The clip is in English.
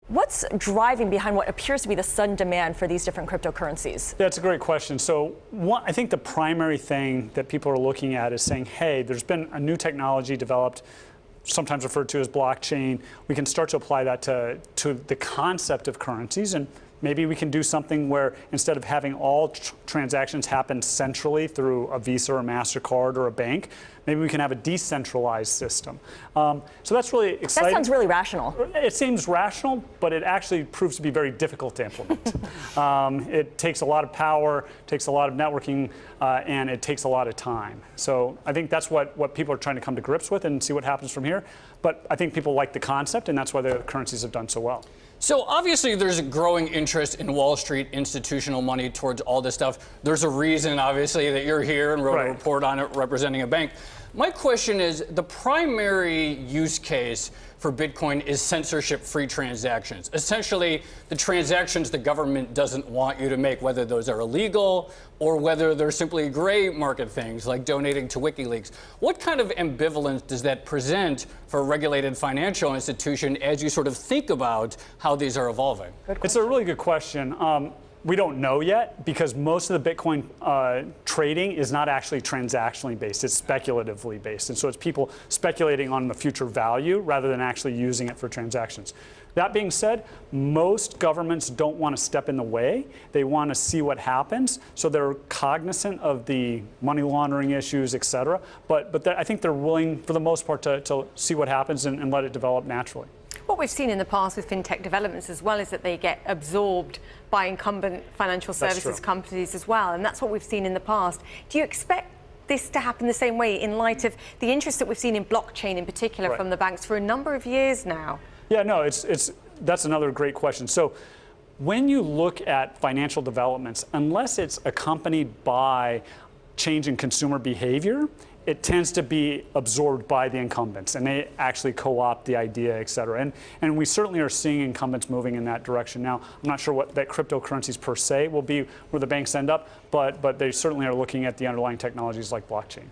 What's driving behind what appears to be the sudden demand for these different cryptocurrencies? Yeah, it's a great question. So I think the primary thing that people are looking at is saying, hey, there's been a new technology developed, sometimes referred to as blockchain. We can start to apply that to the concept of currencies, and maybe we can do something where instead of having all transactions happen centrally through a Visa or MasterCard or a bank, maybe we can have a decentralized system. So that's really exciting. That sounds really rational. It seems rational, but it actually proves to be very difficult to implement. It takes a lot of power, takes a lot of networking, and it takes a lot of time. So I think that's what people are trying to come to grips with and see what happens from here. But I think people like the concept, and that's why the currencies have done so well. So obviously there's a growing interest in Wall Street institutional money towards all this stuff. There's a reason, obviously, that you're here and wrote a report on it representing a bank. My question is, the primary use case for Bitcoin is censorship-free transactions. Essentially, the transactions the government doesn't want you to make, whether those are illegal or whether they're simply gray market things like donating to WikiLeaks. What kind of ambivalence does that present for a regulated financial institution as you sort of think about how these are evolving? It's a really good question. We don't know yet because most of the Bitcoin trading is not actually transactionally based. It's speculatively based. And so it's people speculating on the future value rather than actually using it for transactions. That being said, most governments don't want to step in the way. They want to see what happens. So they're cognizant of the money laundering issues, et cetera. But I think they're willing, for the most part, to see what happens and let it develop naturally. What we've seen in the past with fintech developments as well is that they get absorbed by incumbent financial services companies as well, and that's what we've seen in the past. Do you expect this to happen the same way in light of the interest that we've seen in blockchain in particular from the banks for a number of years now? Yeah, no, that's another great question. So when you look at financial developments, unless it's accompanied by change in consumer behavior, it tends to be absorbed by the incumbents, and they actually co-opt the idea, et cetera. And we certainly are seeing incumbents moving in that direction now. I'm not sure what that cryptocurrencies per se will be where the banks end up, but they certainly are looking at the underlying technologies like blockchain.